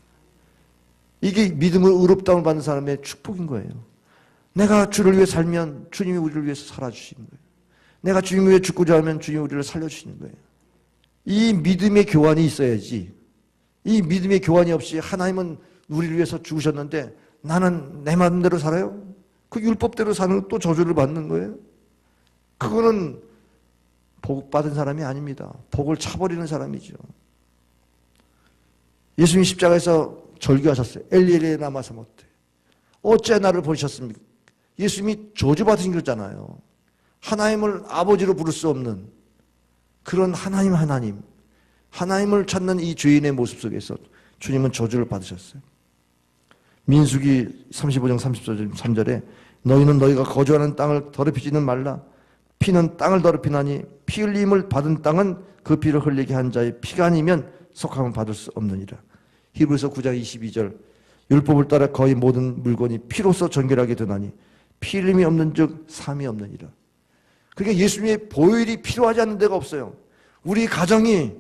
이게 믿음으로 의롭다움을 받는 사람의 축복인 거예요. 내가 주를 위해 살면 주님이 우리를 위해서 살아주시는 거예요. 내가 주님을 위해 죽고자 하면 주님이 우리를 살려주시는 거예요. 이 믿음의 교환이 있어야지. 이 믿음의 교환이 없이 하나님은 우리를 위해서 죽으셨는데 나는 내 마음대로 살아요? 그 율법대로 사는 또 저주를 받는 거예요? 그거는 복 받은 사람이 아닙니다. 복을 차버리는 사람이죠. 예수님 십자가에서 절규하셨어요. 엘리 라마 사박다니 어째 나를 버리셨습니까? 예수님이 저주받으신 거잖아요. 하나님을 아버지로 부를 수 없는 그런 하나님을 찾는 이 죄인의 모습 속에서 주님은 저주를 받으셨어요. 민수기 35장 33절에 너희는 너희가 거주하는 땅을 더럽히지는 말라. 피는 땅을 더럽히나니 피 흘림을 받은 땅은 그 피를 흘리게 한 자의 피가 아니면 속함을 받을 수 없느니라. 히브리서 9장 22절 율법을 따라 거의 모든 물건이 피로써 정결하게 되나니 피 흘림이 없는 즉 삶이 없느니라. 그러니까 예수님의 보혈이 필요하지 않는 데가 없어요. 우리 가정이,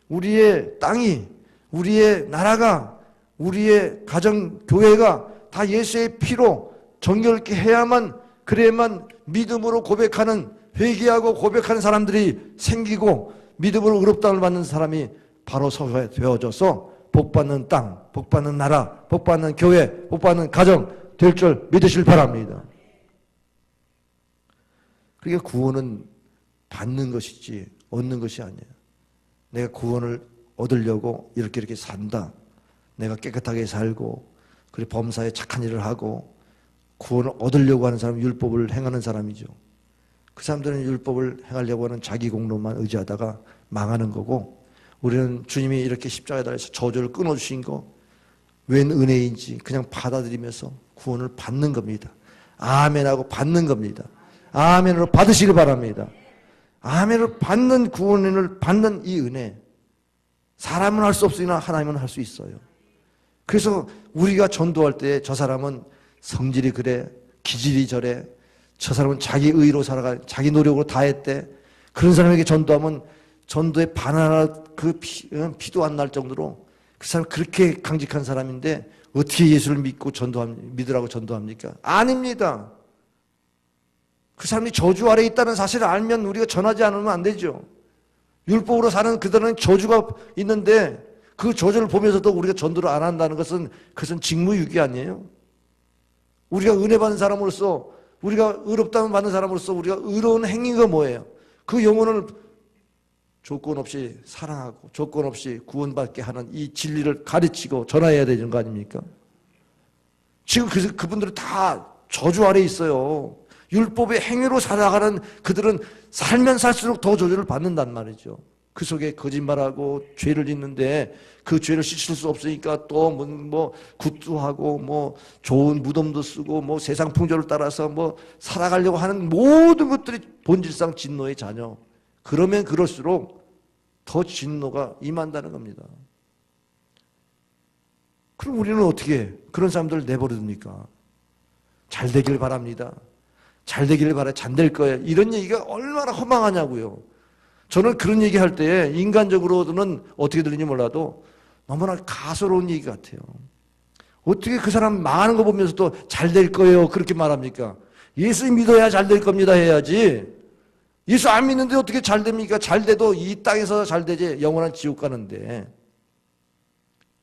우리의 땅이, 우리의 나라가, 우리의 가정, 교회가 다 예수의 피로 정결케 해야만, 그래야만 믿음으로 고백하는, 회개하고 고백하는 사람들이 생기고 믿음으로 의롭다움을 받는 사람이 바로 되어져서 복받는 땅, 복받는 나라, 복받는 교회, 복받는 가정 될 줄 믿으시길 바랍니다. 그러니까 구원은 받는 것이지 얻는 것이 아니에요. 내가 구원을 얻으려고 이렇게 산다. 내가 깨끗하게 살고 그리고 범사에 착한 일을 하고 구원을 얻으려고 하는 사람은 율법을 행하는 사람이죠. 그 사람들은 율법을 행하려고 하는 자기 공로만 의지하다가 망하는 거고 우리는 주님이 이렇게 십자가에 달려서 저주를 끊어주신 거 웬 은혜인지 그냥 받아들이면서 구원을 받는 겁니다. 아멘하고 받는 겁니다. 아멘으로 받으시길 바랍니다. 아멘으로 받는 구원을 받는 이 은혜 사람은 할 수 없으나 하나님은 할 수 있어요. 그래서 우리가 전도할 때 저 사람은 성질이 그래 기질이 저래 저 사람은 자기 의로 살아가 자기 노력으로 다 했대 그런 사람에게 전도하면 전도에 반하나 그 피도 안 날 정도로 그 사람 그렇게 강직한 사람인데 어떻게 예수를 믿으라고 전도합니까? 아닙니다. 그 사람이 저주 아래에 있다는 사실을 알면 우리가 전하지 않으면 안 되죠. 율법으로 사는 그들은 저주가 있는데 그 저주를 보면서도 우리가 전도를 안 한다는 것은 그것은 직무유기 아니에요. 우리가 은혜 받는 사람으로서 우리가 의롭다함을 받는 사람으로서 우리가 의로운 행위가 뭐예요? 그 영혼을 조건 없이 사랑하고 조건 없이 구원받게 하는 이 진리를 가르치고 전해야 되는 거 아닙니까? 지금 그분들은 다 저주 아래 있어요. 율법의 행위로 살아가는 그들은 살면 살수록 더 저주를 받는단 말이죠. 그 속에 거짓말하고 죄를 짓는데 그 죄를 씻을 수 없으니까 또 뭐 굿도하고 뭐 좋은 무덤도 쓰고 뭐 세상 풍조를 따라서 뭐 살아가려고 하는 모든 것들이 본질상 진노의 자녀. 그러면 그럴수록 더 진노가 임한다는 겁니다. 그럼 우리는 어떻게 그런 사람들을 내버려둡니까? 잘 되길 바랍니다. 잘 되기를 바래. 잘 될 거예요. 이런 얘기가 얼마나 허망하냐고요. 저는 그런 얘기할 때 인간적으로는 어떻게 들리는지 몰라도 너무나 가소로운 얘기 같아요. 어떻게 그 사람 망하는 거 보면서도 잘 될 거예요 그렇게 말합니까? 예수 믿어야 잘 될 겁니다 해야지. 예수 안 믿는데 어떻게 잘 됩니까? 잘 돼도 이 땅에서 잘 되지 영원한 지옥 가는데.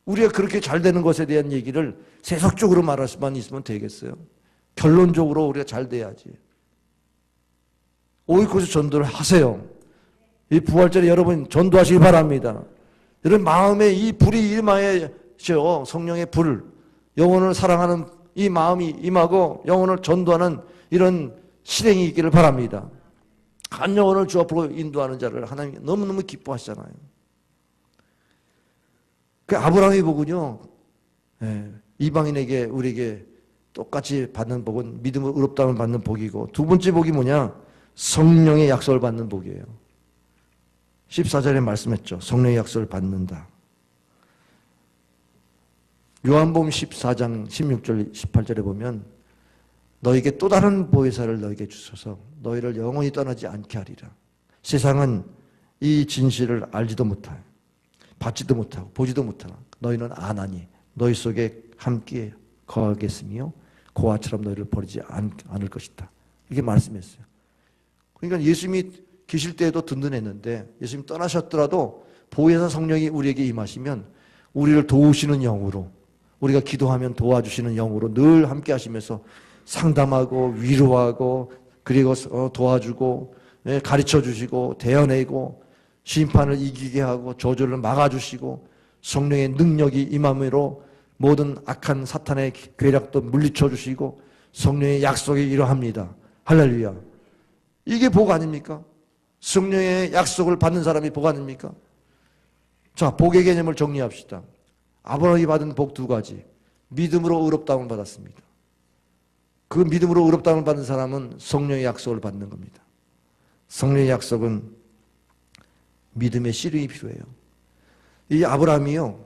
우리가 그렇게 잘 되는 것에 대한 얘기를 세속적으로 말할 수만 있으면 되겠어요? 결론적으로 우리가 잘 돼야지. 오이코스 전도를 하세요. 이 부활절에 여러분 전도하시기 바랍니다. 여러분 마음에 이 불이 임하셔. 성령의 불. 영혼을 사랑하는 이 마음이 임하고 영혼을 전도하는 이런 실행이 있기를 바랍니다. 한 영혼을 주 앞으로 인도하는 자를 하나님이 너무너무 기뻐하시잖아요. 그 아브라함의 복은요, 이방인에게 우리에게 똑같이 받는 복은 믿음으로 의롭다함을 받는 복이고, 두 번째 복이 뭐냐? 성령의 약속을 받는 복이에요. 14절에 말씀했죠. 성령의 약속을 받는다. 요한복음 14장 16절 18절에 보면 너에게 또 다른 보혜사를 너에게 주소서 너희를 영원히 떠나지 않게 하리라. 세상은 이 진실을 알지도 못하고 받지도 못하고 보지도 못하나 너희는 아나니 너희 속에 함께 거하겠으며 고아처럼 너희를 버리지 않을 것이다. 이게 말씀했어요. 그러니까 예수님이 계실 때에도 든든했는데 예수님 떠나셨더라도 보혜사 성령이 우리에게 임하시면 우리를 도우시는 영으로 우리가 기도하면 도와주시는 영으로 늘 함께 하시면서 상담하고 위로하고 그리고 도와주고 가르쳐 주시고 대언해고 심판을 이기게 하고 저주를 막아주시고 성령의 능력이 임함으로 모든 악한 사탄의 괴력도 물리쳐 주시고 성령의 약속이 이러합니다. 할렐루야. 이게 복 아닙니까? 성령의 약속을 받는 사람이 복 아닙니까? 자, 복의 개념을 정리합시다. 아브라함이 받은 복 두 가지. 믿음으로 의롭다움을 받았습니다. 그 믿음으로 의롭다움을 받는 사람은 성령의 약속을 받는 겁니다. 성령의 약속은 믿음의 씨름이 필요해요. 이 아브라함이요,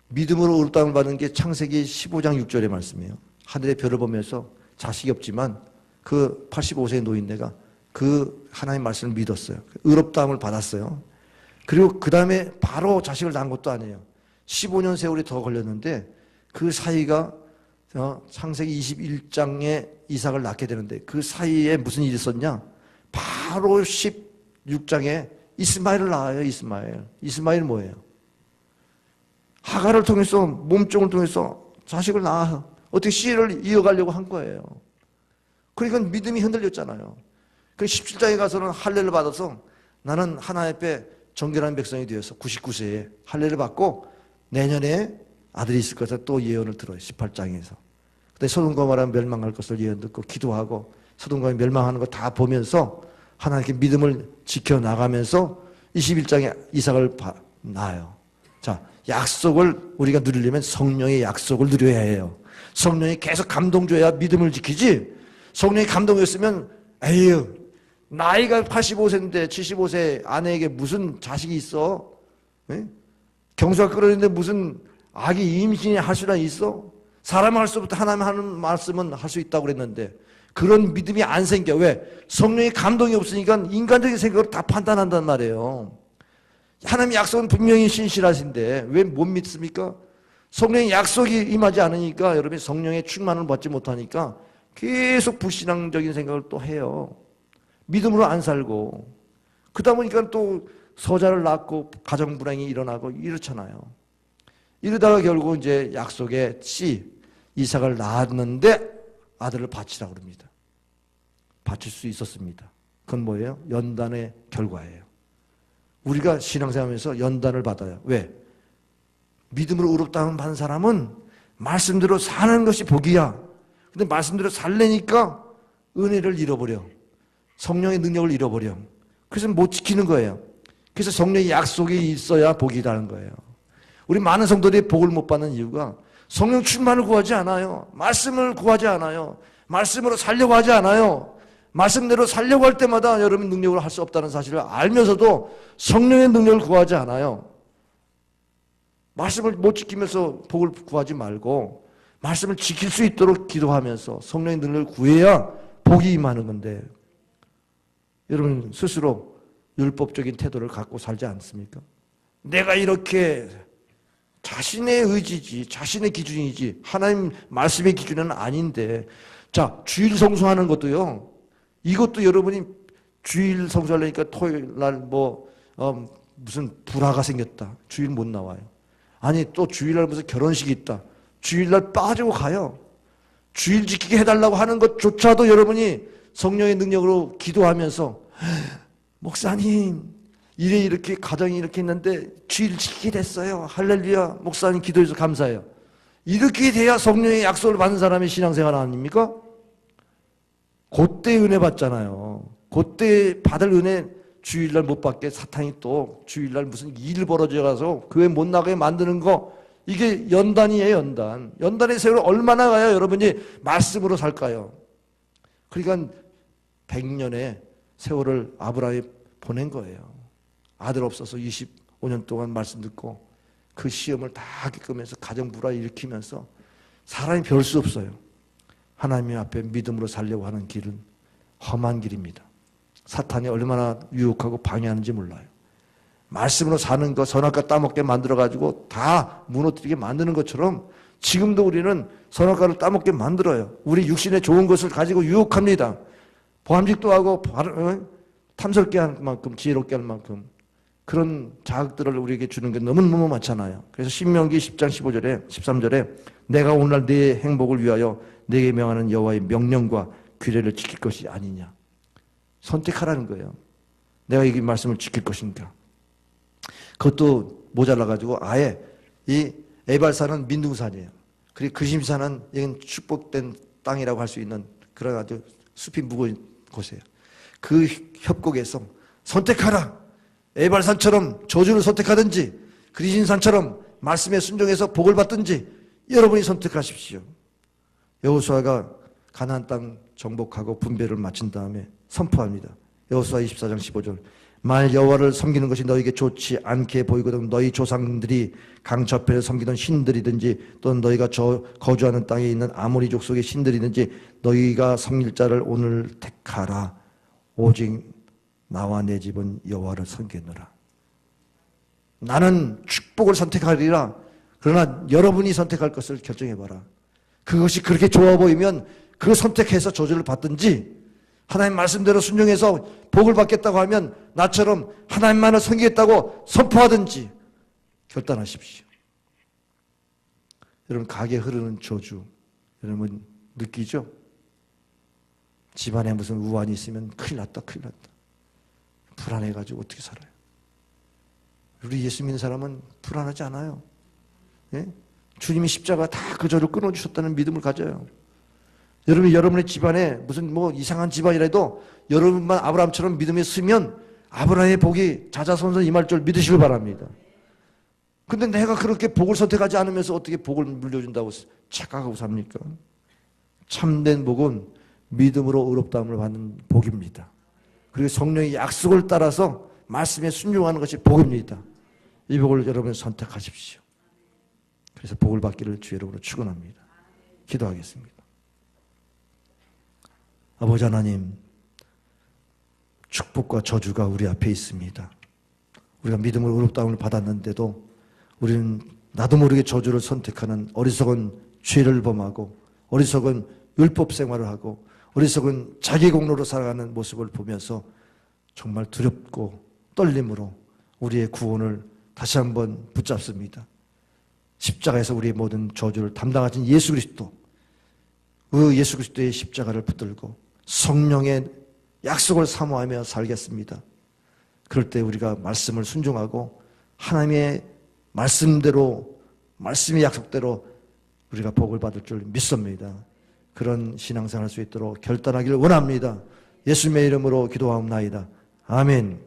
믿음으로 의롭다움을 받는 게 창세기 15장 6절의 말씀이에요. 하늘의 별을 보면서 자식이 없지만 그 85세의 노인네가 그 하나님의 말씀을 믿었어요. 의롭다움을 받았어요. 그리고 그 다음에 바로 자식을 낳은 것도 아니에요. 15년 세월이 더 걸렸는데 그 사이가 창세기 21장에 이삭을 낳게 되는데 그 사이에 무슨 일이 있었냐? 바로 16장에 이스마엘을 낳아요. 이스마엘 뭐예요? 하가를 통해서 몸종을 통해서 자식을 낳아 어떻게 씨를 이어가려고 한 거예요. 그러니까 믿음이 흔들렸잖아요. 그 17장에 가서는 할례를 받아서 나는 하나님 앞에 정결한 백성이 되어서 99세에 할례를 받고 내년에 아들이 있을 것을 또 예언을 들어요. 18장에서. 그때 소돔과 고모라 멸망할 것을 예언 듣고 기도하고 소돔과 고모라 멸망하는 거 다 보면서 하나님께 믿음을 지켜나가면서 21장에 이삭을 낳아요. 자, 약속을 우리가 누리려면 성령의 약속을 누려야 해요. 성령이 계속 감동줘야 믿음을 지키지. 성령이 감동이었으면 에휴 나이가 85세인데 75세 아내에게 무슨 자식이 있어? 네? 경수가 끓었는데 무슨 아기 임신이 할 수나 있어? 사람 할 수부터 하나님 하는 말씀은 할 수 있다고 그랬는데 그런 믿음이 안 생겨. 왜? 성령의 감동이 없으니까 인간적인 생각으로 다 판단한단 말이에요. 하나님의 약속은 분명히 신실하신데 왜 못 믿습니까? 성령의 약속이 임하지 않으니까 여러분이 성령의 충만을 받지 못하니까 계속 불신앙적인 생각을 또 해요. 믿음으로 안 살고 그러다 보니까 또 소자를 낳고 가정 불행이 일어나고 이렇잖아요. 이러다가 결국 이제 약속의 씨 이삭을 낳았는데 아들을 바치라고 그럽니다. 바칠 수 있었습니다. 그건 뭐예요? 연단의 결과예요. 우리가 신앙생활하면서 연단을 받아요. 왜? 믿음으로 의롭다함을 받은 사람은 말씀대로 사는 것이 복이야. 근데 말씀대로 살려니까 은혜를 잃어버려. 성령의 능력을 잃어버려. 그래서 못 지키는 거예요. 그래서 성령의 약속이 있어야 복이라는 거예요. 우리 많은 성도들이 복을 못 받는 이유가 성령 충만을 구하지 않아요. 말씀을 구하지 않아요. 말씀으로 살려고 하지 않아요. 말씀대로 살려고 할 때마다 여러분 능력으로 할 수 없다는 사실을 알면서도 성령의 능력을 구하지 않아요. 말씀을 못 지키면서 복을 구하지 말고 말씀을 지킬 수 있도록 기도하면서 성령의 능력을 구해야 복이 임하는 건데, 여러분 스스로 율법적인 태도를 갖고 살지 않습니까? 내가 이렇게 자신의 의지지, 자신의 기준이지 하나님 말씀의 기준은 아닌데, 자, 주일 성수하는 것도요, 이것도 여러분이 주일 성수하려니까 토요일 날 무슨 불화가 생겼다, 주일 못 나와요. 아니 또 주일날 무슨 결혼식이 있다, 주일날 빠지고 가요. 주일 지키게 해달라고 하는 것조차도 여러분이 성령의 능력으로 기도하면서, 목사님 이렇게 가정이 이렇게 있는데 주일 지키게 됐어요, 할렐루야, 목사님 기도해서 감사해요. 이렇게 돼야 성령의 약속을 받는 사람의 신앙생활 아닙니까? 그때 은혜 받잖아요. 그때 받을 은혜 주일날 못 받게 사탄이 또 주일날 무슨 일 벌어져가서 교회 못 나가게 만드는 거, 이게 연단이에요. 연단. 연단의 세월을 얼마나 가야 여러분이 말씀으로 살까요? 그러니까 100년의 세월을 아브라함이 보낸 거예요. 아들 없어서 25년 동안 말씀 듣고 그 시험을 다 겪으면서 가정 불화 일으키면서 사람이 별 수 없어요. 하나님 앞에 믿음으로 살려고 하는 길은 험한 길입니다. 사탄이 얼마나 유혹하고 방해하는지 몰라요. 말씀으로 사는 거 선악과 따먹게 만들어가지고 다 무너뜨리게 만드는 것처럼 지금도 우리는 선악과를 따먹게 만들어요. 우리 육신의 좋은 것을 가지고 유혹합니다. 보암직도 하고 탐스럽게 할 만큼, 지혜롭게 할 만큼 그런 자극들을 우리에게 주는 게 너무너무 많잖아요. 그래서 신명기 10장 15절에 13절에 내가 오늘 네 행복을 위하여 네게 명하는 여호와의 명령과 규례를 지킬 것이 아니냐. 선택하라는 거예요. 내가 이 말씀을 지킬 것인가. 그것도 모자라가지고 아예 이 에발산은 민둥산이에요. 그리고 그심산은 이건 축복된 땅이라고 할 수 있는 그런 아주 숲이 묵은 곳이에요. 그 협곡에서 선택하라. 에발산처럼 저주를 선택하든지 그리신산처럼 말씀에 순종해서 복을 받든지 여러분이 선택하십시오. 여호수아가 가나안 땅 정복하고 분배를 마친 다음에 선포합니다. 여호수아 24장 15절 만일 여호와를 섬기는 것이 너에게 좋지 않게 보이거든 너희 조상들이 강 저편에 섬기던 신들이든지 또는 너희가 거주하는 땅에 있는 아모리 족속의 신들이든지 너희가 섬길 자를 오늘 택하라. 오직 나와 내 집은 여호와를 섬기느라. 나는 축복을 선택하리라. 그러나 여러분이 선택할 것을 결정해봐라. 그것이 그렇게 좋아 보이면 그 선택해서 저주를 받든지 하나님 말씀대로 순종해서 복을 받겠다고 하면 나처럼 하나님만을 섬기겠다고 선포하든지 결단하십시오. 여러분 가게 흐르는 저주 여러분 느끼죠? 집안에 무슨 우환이 있으면 큰일 났다 큰일 났다. 불안해가지고 어떻게 살아요? 우리 예수 믿는 사람은 불안하지 않아요. 예? 주님이 십자가 다 그 저를 끊어주셨다는 믿음을 가져요. 여러분이 여러분의 집안에 무슨 이상한 집안이라도 여러분만 아브라함처럼 믿음에 쓰면 아브라함의 복이 자자손손 임할 줄 믿으시길 바랍니다. 근데 내가 그렇게 복을 선택하지 않으면서 어떻게 복을 물려준다고 착각하고 삽니까? 참된 복은 믿음으로 의롭다함을 받는 복입니다. 그리고 성령의 약속을 따라서 말씀에 순종하는 것이 복입니다. 이 복을 여러분 선택하십시오. 그래서 복을 받기를 주 이름으로 축원합니다. 기도하겠습니다. 아버지 하나님, 축복과 저주가 우리 앞에 있습니다. 우리가 믿음으로 의롭다함을 받았는데도 우리는 나도 모르게 저주를 선택하는 어리석은 죄를 범하고 어리석은 율법 생활을 하고 어리석은 자기 공로로 살아가는 모습을 보면서 정말 두렵고 떨림으로 우리의 구원을 다시 한번 붙잡습니다. 십자가에서 우리의 모든 저주를 담당하신 예수 그리스도, 그 예수 그리스도의 십자가를 붙들고 성령의 약속을 사모하며 살겠습니다. 그럴 때 우리가 말씀을 순종하고 하나님의 말씀대로, 말씀의 약속대로 우리가 복을 받을 줄 믿습니다. 그런 신앙생활 할 수 있도록 결단하기를 원합니다. 예수님의 이름으로 기도하옵나이다. 아멘.